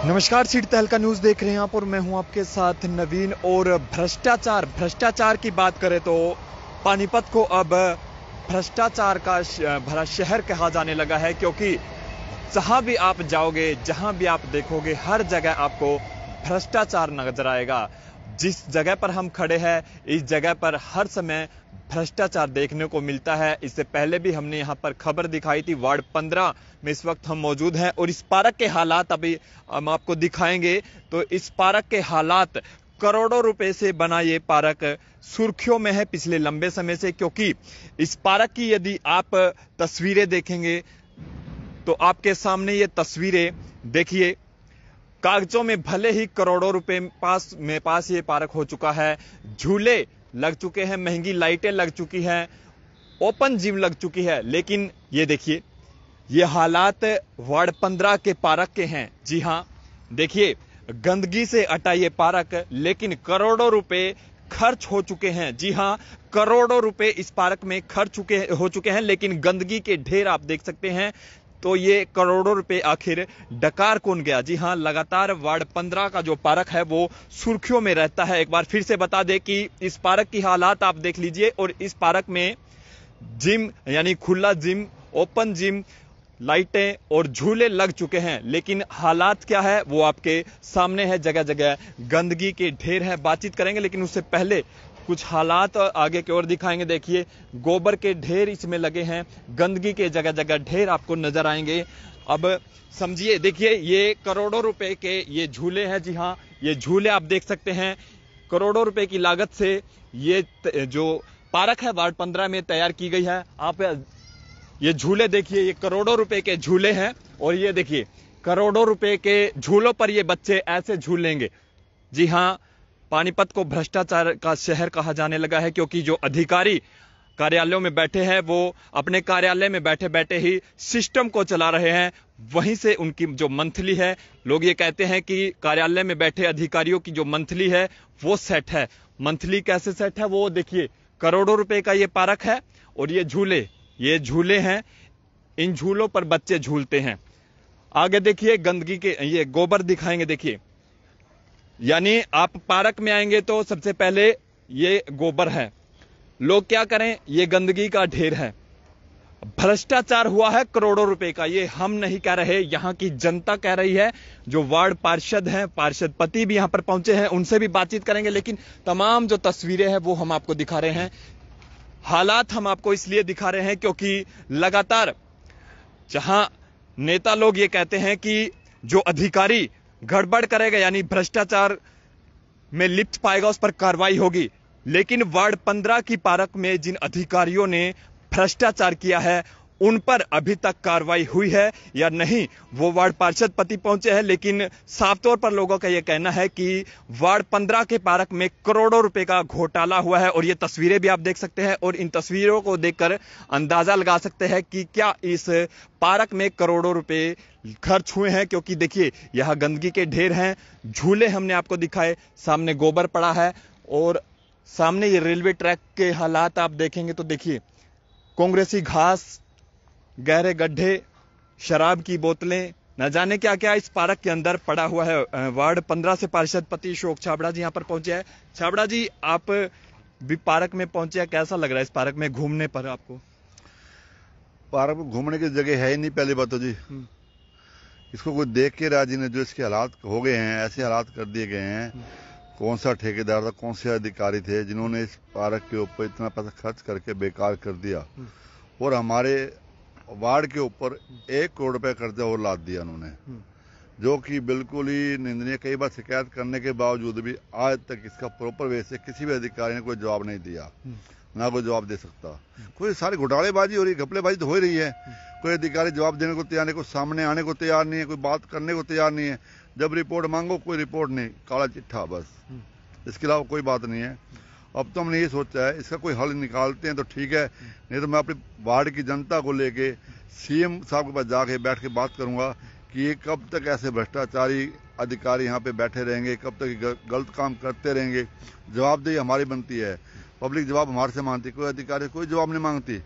नमस्कार, सिटी तहलका न्यूज देख रहे हैं आप और मैं हूं आपके साथ नवीन। और भ्रष्टाचार की बात करें तो पानीपत को अब भ्रष्टाचार का भरा शहर कहा जाने लगा है, क्योंकि जहां भी आप जाओगे, जहां भी आप देखोगे, हर जगह आपको भ्रष्टाचार नजर आएगा। जिस जगह पर हम खड़े हैं, इस जगह पर हर समय भ्रष्टाचार देखने को मिलता है। इससे पहले भी हमने यहाँ पर खबर दिखाई थी। वार्ड 15 में इस वक्त हम मौजूद हैं और इस पार्क के हालात अभी हम आपको दिखाएंगे। तो इस पार्क के हालात, करोड़ों रुपए से बना ये पार्क सुर्खियों में है पिछले लंबे समय से, क्योंकि इस पार्क की यदि आप तस्वीरें देखेंगे तो आपके सामने ये तस्वीरें देखिए। कागजों में भले ही करोड़ों रुपए पास ये पार्क हो चुका है, झूले लग चुके हैं, महंगी लाइटें लग चुकी हैं, ओपन जिम लग चुकी है, लेकिन ये देखिए, ये हालात वार्ड 15 के पार्क के हैं। जी हां, देखिए, गंदगी से अटा ये पार्क, लेकिन करोड़ों रुपए खर्च हो चुके हैं। जी हां, करोड़ों रुपए इस पार्क में खर्च हो चुके हैं, लेकिन गंदगी के ढेर आप देख सकते हैं। तो ये करोड़ों रुपए आखिर डकार कौन गया? जी हां, लगातार वार्ड 15 का जो पार्क है वो सुर्खियों में रहता है। एक बार फिर से बता दें कि इस पार्क की हालात आप देख लीजिए। और इस पार्क में जिम यानी खुला जिम, ओपन जिम, लाइटें और झूले लग चुके हैं, लेकिन हालात क्या है वो आपके सामने है। जगह जगह गंदगी के ढेर है। बातचीत करेंगे, लेकिन उससे पहले कुछ हालात आगे की ओर दिखाएंगे। देखिए, गोबर के ढेर इसमें लगे हैं, गंदगी के जगह जगह ढेर आपको नजर आएंगे। अब समझिए, देखिए, ये करोड़ों रुपए के ये झूले हैं। जी हां, ये झूले आप देख सकते हैं, करोड़ों रुपए की लागत से ये जो पार्क है वार्ड 15 में तैयार की गई है। आप ये झूले देखिए, ये करोड़ों रुपए के झूले हैं। और ये देखिए, करोड़ों रुपए के झूलों पर ये बच्चे ऐसे झूल लेंगे। जी हां, पानीपत को भ्रष्टाचार का शहर कहा जाने लगा है, क्योंकि जो अधिकारी कार्यालयों में बैठे हैं वो अपने कार्यालय में बैठे बैठे ही सिस्टम को चला रहे हैं। वहीं से उनकी जो मंथली है, लोग ये कहते हैं कि कार्यालय में बैठे अधिकारियों की जो मंथली है वो सेट है। मंथली कैसे सेट है वो देखिए, करोड़ों रुपए का ये पार्क है और ये झूले हैं। इन झूलों पर बच्चे झूलते हैं। आगे देखिए, गंदगी के ये गोबर दिखाएंगे। देखिए, यानी आप पार्क में आएंगे तो सबसे पहले ये गोबर है। लोग क्या करें, ये गंदगी का ढेर है। भ्रष्टाचार हुआ है करोड़ों रुपए का। ये हम नहीं कह रहे, यहां की जनता कह रही है। जो वार्ड पार्षद हैं, पार्षद पति भी यहां पर पहुंचे हैं, उनसे भी बातचीत करेंगे। लेकिन तमाम जो तस्वीरें हैं वो हम आपको दिखा रहे हैं। हालात हम आपको इसलिए दिखा रहे हैं क्योंकि लगातार जहां नेता लोग ये कहते हैं कि जो अधिकारी गड़बड़ करेगा यानी भ्रष्टाचार में लिप्त पाएगा उस पर कार्रवाई होगी, लेकिन वार्ड 15 की पार्क में जिन अधिकारियों ने भ्रष्टाचार किया है उन पर अभी तक कार्रवाई हुई है या नहीं, वो वार्ड पार्षद पति पहुंचे हैं। लेकिन साफ तौर पर लोगों का यह कहना है कि वार्ड 15 के पार्क में करोड़ों रुपए का घोटाला हुआ है। और ये तस्वीरें भी आप देख सकते हैं और इन तस्वीरों को देखकर अंदाजा लगा सकते हैं कि क्या इस पार्क में करोड़ों रुपए खर्च हुए हैं। क्योंकि देखिए, यह गंदगी के ढेर हैं, झूले हमने आपको दिखाए, सामने गोबर पड़ा है और सामने ये रेलवे ट्रैक के हालात आप देखेंगे तो देखिए, कांग्रेसी घास, गहरे गड्ढे, शराब की बोतलें, न जाने क्या क्या इस पार्क के अंदर पड़ा हुआ है। वार्ड 15 से पार्षद पति अशोक छाबड़ा जी यहां पर पहुंचे हैं। छाबड़ा जी, आप भी पार्क में पहुंचे हैं, कैसा लग रहा है इस पार्क में घूमने पर आपको? पार्क में घूमने की जगह है ही नहीं, पहली बात तो जी। इसको कोई देख के राजी ने, जो इसके हालात हो गए हैं, ऐसे हालात कर दिए गए हैं। कौन सा ठेकेदार था, कौन से अधिकारी थे जिन्होंने इस पार्क के ऊपर इतना पैसा खर्च करके बेकार कर दिया। और हमारे वार्ड के ऊपर 1 करोड़ रुपए कर्जा और लाद दिया उन्होंने, जो कि बिल्कुल ही निंदनीय। कई बार शिकायत करने के बावजूद भी आज तक इसका प्रॉपर वे से किसी भी अधिकारी ने कोई जवाब नहीं दिया, ना कोई जवाब दे सकता। कोई सारी घोटालेबाजी हो रही है, घपलेबाजी तो हो रही है। कोई अधिकारी जवाब देने को तैयार नहीं, कोई सामने आने को तैयार नहीं है, कोई बात करने को तैयार नहीं है। जब रिपोर्ट मांगो कोई रिपोर्ट नहीं, काला चिट्ठा बस, इसके अलावा कोई बात नहीं है। अब तो हमने ये सोचा है इसका कोई हल निकालते हैं तो ठीक है, नहीं तो मैं अपनी वार्ड की जनता को लेके सीएम साहब के पास जाके बैठ के बात करूंगा कि ये कब तक ऐसे भ्रष्टाचारी अधिकारी यहाँ पे बैठे रहेंगे, कब तक गलत काम करते रहेंगे। जवाबदेही हमारी बनती है, पब्लिक जवाब हमारे से मांगती, कोई अधिकारी कोई जवाब नहीं मांगती,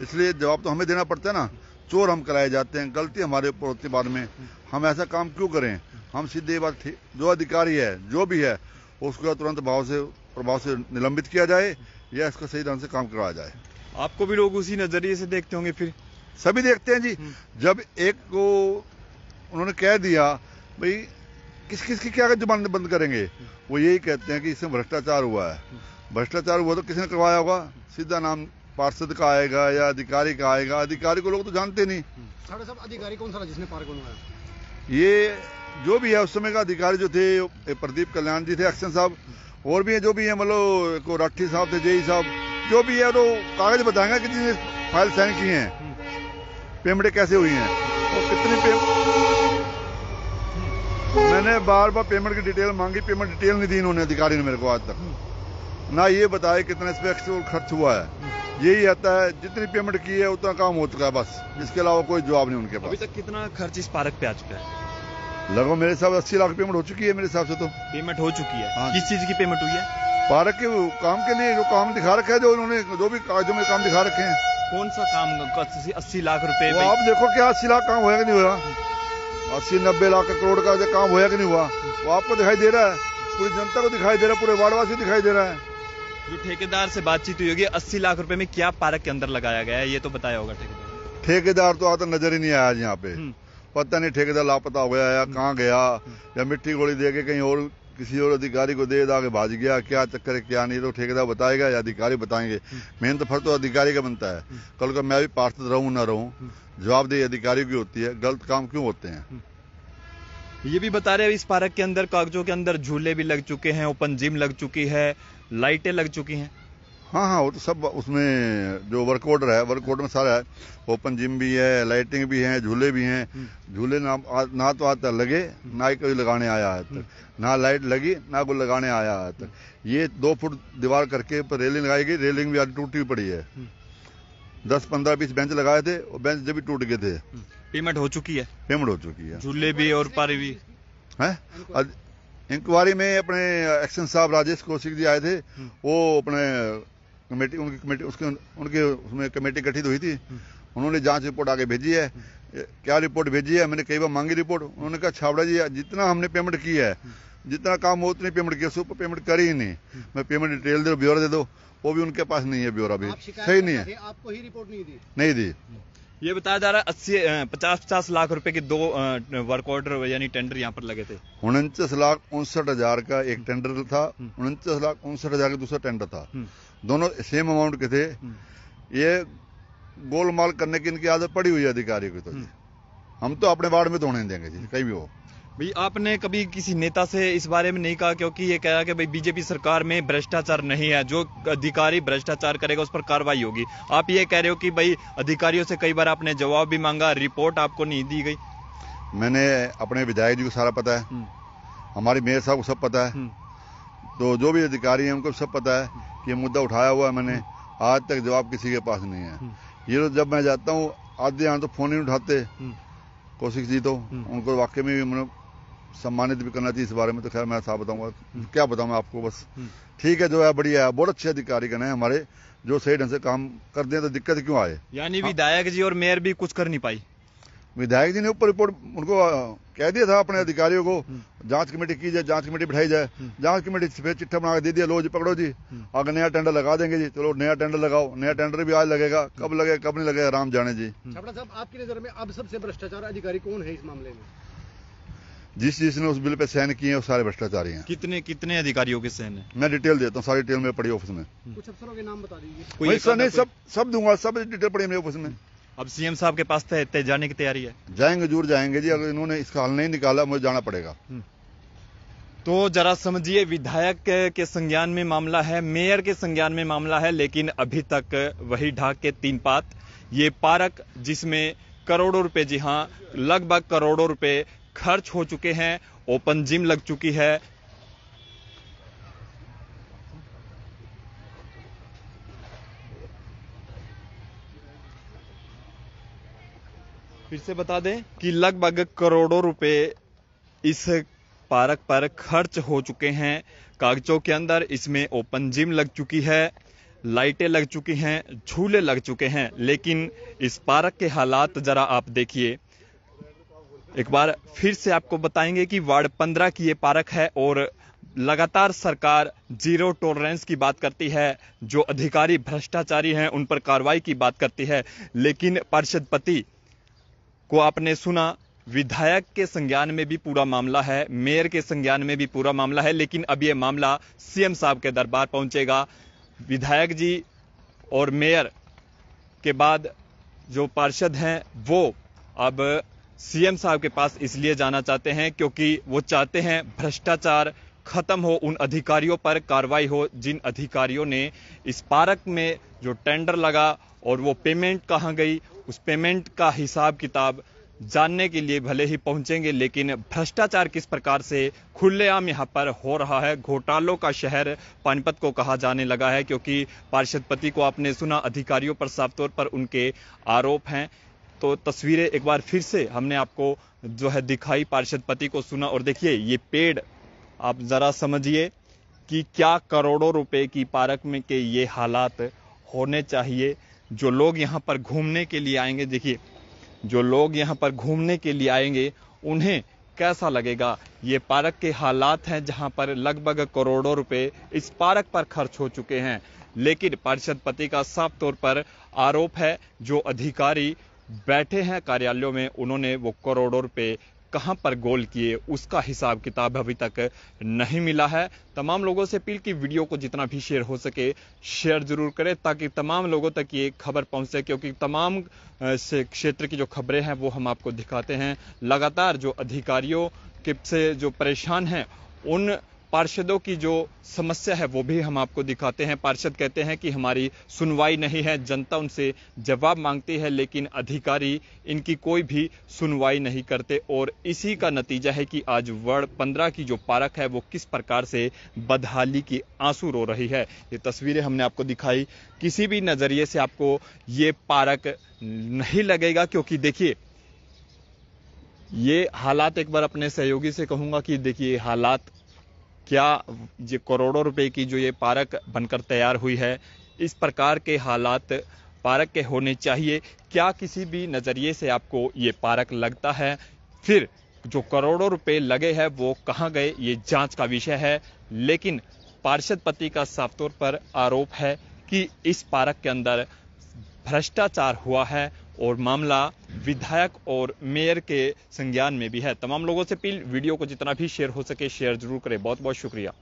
इसलिए जवाब तो हमें देना पड़ता है ना। चोर हम कराए जाते हैं, गलती हमारे ऊपर होती बाद में। हम ऐसा काम क्यों करें? हम सीधे बात, जो अधिकारी है जो भी है उसको तुरंत प्रभाव से निलंबित किया जाए या इसको सही ढंग से काम करवाया जाए। आपको भी लोग उसी नजरिए से देखते होंगे? फिर सभी देखते हैं जी। जब एक को उन्होंने कह दिया भाई किसकी क्या जुबान बंद करेंगे, वो यही कहते हैं कि इसमें भ्रष्टाचार हुआ है। भ्रष्टाचार हुआ तो किसने करवाया होगा? सीधा नाम पार्षद का आएगा या अधिकारी का आएगा। अधिकारी को लोग तो जानते नहीं। साहब अधिकारी कौन सा जिसने पार्क बनवाया? ये जो भी है उस समय का अधिकारी जो थे प्रदीप कल्याण जी थे, एक्शन साहब, और भी है जो भी है, मतलब को राठी साहब थे, जेई साहब, जो भी है तो कागज बताएंगे कितनी फाइल साइन की हैं, पेमेंट कैसे हुई हैं और कितनी मैंने बार पेमेंट की डिटेल मांगी, पेमेंट डिटेल नहीं दी इन्होंने, अधिकारी ने मेरे को आज तक ना ये बताया कितना इस पे एक्चुअल खर्च हुआ है। यही आता है जितनी पेमेंट की है उतना काम हो चुका है बस, इसके अलावा कोई जवाब नहीं उनके पास। अभी तक कितना खर्च इस पार्क पे आ चुका है? लगभग मेरे हिसाब से 80 लाख पेमेंट हो चुकी है मेरे हिसाब से। तो पेमेंट हो चुकी है? हाँ। किस चीज की पेमेंट हुई है? पार्क के काम के लिए जो काम दिखा रखा है, जो उन्होंने जो भी कागजों में काम दिखा रखे हैं। कौन सा काम? 80 लाख रुपए? आप देखो क्या 80 लाख काम होया कि नहीं हुआ? 80-90 लाख करोड़ का जो काम होया कि नहीं हुआ, वो आपको दिखाई दे रहा है, पूरी जनता को दिखाई दे रहा है, पूरे वार्डवासी दिखाई दे रहा है। जो ठेकेदार से बातचीत हुई होगी, 80 लाख रुपए में क्या पार्क के अंदर लगाया गया है, ये तो बताया होगा ठेकेदार? ठेकेदार तो आता नजर ही नहीं आया आज यहाँ पे। पता नहीं ठेकेदार लापता हो गया या कहाँ गया, या मिट्टी गोली दे के कहीं और किसी और अधिकारी को दे दागे भाज गया, क्या चक्कर है क्या नहीं, तो ठेकेदार बताएगा या अधिकारी बताएंगे। मेन तो फर्क तो अधिकारी का बनता है। कल को मैं भी पार्षद रहूं ना रहूं, जवाबदेही अधिकारी की होती है। गलत काम क्यों होते हैं? ये भी बता रहे हैं इस पार्क के अंदर कागजों के अंदर झूले भी लग चुके हैं, ओपन जिम लग चुकी है, लाइटें लग चुकी हैं। हाँ, वो तो सब उसमें जो वर्क ऑर्डर है, वर्क ऑर्डर में सारा है। ओपन जिम भी है, लाइटिंग भी है, झूले भी हैं। झूले ना तो आज तक लगे, ना ही कोई लगाने आया है तक, ना लाइट लगी, ना कोई लगाने आया है तक। ये 2 फुट दीवार करके ऊपर रेलिंग लगाई गई, रेलिंग भी आज टूटी पड़ी है। 10-15-20 बेंच लगाए थे, और बेंच जब भी टूट गए थे। पेमेंट हो चुकी है? पेमेंट हो चुकी है, झूले भी और पारी भी है। इंक्वायरी में अपने एक्शन साहब राजेश कौशिक जी आए थे, वो अपने कमेटी उनकी उसमें कमेटी गठित हुई थी। उन्होंने जांच रिपोर्ट आगे भेजी है। क्या रिपोर्ट भेजी है? मैंने कई बार मांगी रिपोर्ट। उन्होंने कहा छावड़ा जी जितना हमने पेमेंट की है, जितना काम हो उतनी पेमेंट की, उसके ऊपर पेमेंट करी ही नहीं। मैं पेमेंट डिटेल दे दो, ब्यौरा दे दो, वो भी उनके पास नहीं है, ब्यौरा भी सही नहीं है। आपको ही रिपोर्ट नहीं दी। ये बताया जा रहा है 50 लाख रुपए के 2 वर्क ऑर्डर यानी टेंडर यहाँ पर लगे थे। 49,59,000 का एक टेंडर था, 49,59,000 का दूसरा टेंडर था। दोनों सेम अमाउंट के थे। ये गोलमाल करने की इनकी आदत पड़ी हुई है अधिकारी को। तो हम तो अपने वार्ड में तो होने देंगे जी, कहीं भी हो। भाई आपने कभी किसी नेता से इस बारे में नहीं कहा? क्योंकि ये कहा कि भाई बीजेपी सरकार में भ्रष्टाचार नहीं है, जो अधिकारी भ्रष्टाचार करेगा उस पर कार्रवाई होगी। आप ये कह रहे हो कि भाई अधिकारियों से कई बार आपने जवाब भी मांगा, रिपोर्ट आपको नहीं दी गई। मैंने अपने विधायक जी को सारा पता है, हमारी मेयर साहब को सब पता है, तो जो भी अधिकारी हैं उनको सब पता है कि ये मुद्दा उठाया हुआ है मैंने। आज तक जवाब किसी के पास नहीं है। ये तो जब मैं जाता हूँ आधे यहाँ तो फोन ही उठाते कौशिक जी, तो उनको वाकई में सम्मानित भी करना चाहिए इस बारे में। तो खैर मैं साफ बताऊंगा, क्या बताऊं मैं आपको। बस ठीक है, जो है बढ़िया है, बहुत अच्छे अधिकारी का है हमारे, जो सही ढंग से काम कर दें तो दिक्कत क्यों आए। यानी विधायक जी और मेयर भी कुछ कर नहीं पाई? विधायक जी ने ऊपर रिपोर्ट उनको कह दिया था अपने अधिकारियों को, जांच कमेटी की जाए, जांच कमेटी बिठाई जाए। जांच कमेटी से फिर चिट्ठा बना के दे दिया, लो जी पकड़ो जी, आगे नया टेंडर लगा देंगे जी। चलो नया टेंडर लगाओ, नया टेंडर भी आज लगेगा, कब लगेगा कब नहीं लगेगा राम जाने जी। छाबड़ा साहब, आपकी नजर में अब सबसे भ्रष्टाचार अधिकारी कौन है इस मामले में? जिसने उस बिल पे साइन किए हैं वो सारे भ्रष्टाचारी हैं। कितने अधिकारियों के साइन है? मैं डिटेल देता हूँ, सारी डिटेल मेरे पड़ी ऑफिस में। कुछ अफसरों के नाम बता दीजिए। नहीं, सब दूंगा, सब डिटेल पड़ी मेरे ऑफिस में। अब सीएम साहब के पास जाने की तैयारी है? जाएंगे, जरूर जाएंगे जी। अगर इन्होंने इसका हल नहीं निकाला मुझे जाना पड़ेगा। तो जरा समझिए, विधायक के संज्ञान में मामला है, मेयर के संज्ञान में मामला है, लेकिन अभी तक वही ढाक के 3 पात। ये पार्क जिसमें करोड़ों रुपए, जी हाँ लगभग करोड़ों रुपए खर्च हो चुके हैं, ओपन जिम लग चुकी है, फिर से बता दें कि लगभग करोड़ों रुपए इस पार्क पर खर्च हो चुके हैं कागजों के अंदर। इसमें ओपन जिम लग चुकी है, लाइटें लग चुकी हैं, झूले लग चुके हैं, लेकिन इस पार्क के हालात जरा आप देखिए। एक बार फिर से आपको बताएंगे कि वार्ड 15 की ये पार्क है और लगातार सरकार जीरो टॉलरेंस की बात करती है, जो अधिकारी भ्रष्टाचारी हैं उन पर कार्रवाई की बात करती है, लेकिन पार्षद पति को आपने सुना, विधायक के संज्ञान में भी पूरा मामला है, मेयर के संज्ञान में भी पूरा मामला है, लेकिन अब यह मामला सीएम साहब के दरबार पहुंचेगा। विधायक जी और मेयर के बाद जो पार्षद हैं वो अब सीएम साहब के पास इसलिए जाना चाहते हैं क्योंकि वो चाहते हैं भ्रष्टाचार खत्म हो, उन अधिकारियों पर कार्रवाई हो जिन अधिकारियों ने इस पार्क में जो टेंडर लगा और वो पेमेंट कहां गई, उस पेमेंट का हिसाब किताब जानने के लिए भले ही पहुंचेंगे, लेकिन भ्रष्टाचार किस प्रकार से खुलेआम यहां पर हो रहा है। घोटालों का शहर पानीपत को कहा जाने लगा है, क्योंकि पार्षद पति को आपने सुना, अधिकारियों पर साफ तौर पर उनके आरोप हैं। तो तस्वीरें एक बार फिर से हमने आपको जो है दिखाई, पार्षद पति को सुना, और देखिए ये पेड़ आप जरा समझिए कि क्या करोड़ों रुपए की पार्क में के ये हालात होने चाहिए। जो लोग यहां पर घूमने के लिए आएंगे, देखिए जो लोग यहां पर घूमने के लिए आएंगे उन्हें कैसा लगेगा। ये पार्क के हालात हैं जहां पर लगभग करोड़ों रुपए इस पार्क पर खर्च हो चुके हैं, लेकिन पार्षद पति का साफ तौर पर आरोप है जो अधिकारी बैठे हैं कार्यालयों में, उन्होंने वो करोड़ों रुपए कहां पर गोल किए उसका हिसाब किताब अभी तक नहीं मिला है। तमाम लोगों से अपील की वीडियो को जितना भी शेयर हो सके शेयर जरूर करें, ताकि तमाम लोगों तक ये खबर पहुंचे, क्योंकि तमाम से क्षेत्र की जो खबरें हैं वो हम आपको दिखाते हैं। लगातार जो अधिकारियों के से जो परेशान हैं उन पार्षदों की जो समस्या है वो भी हम आपको दिखाते हैं। पार्षद कहते हैं कि हमारी सुनवाई नहीं है, जनता उनसे जवाब मांगती है, लेकिन अधिकारी इनकी कोई भी सुनवाई नहीं करते, और इसी का नतीजा है कि आज वार्ड 15 की जो पार्क है वो किस प्रकार से बदहाली की आंसू रो रही है। ये तस्वीरें हमने आपको दिखाई, किसी भी नजरिए से आपको ये पार्क नहीं लगेगा, क्योंकि देखिए ये हालात, एक बार अपने सहयोगी से कहूंगा कि देखिए हालात क्या, ये करोड़ों रुपए की जो ये पार्क बनकर तैयार हुई है, इस प्रकार के हालात पार्क के होने चाहिए क्या? किसी भी नजरिए से आपको ये पार्क लगता है? फिर जो करोड़ों रुपए लगे हैं वो कहां गए, ये जांच का विषय है। लेकिन पार्षद पति का साफ तौर पर आरोप है कि इस पार्क के अंदर भ्रष्टाचार हुआ है, और मामला विधायक और मेयर के संज्ञान में भी है। तमाम लोगों से अपील, वीडियो को जितना भी शेयर हो सके शेयर जरूर करें। बहुत बहुत शुक्रिया।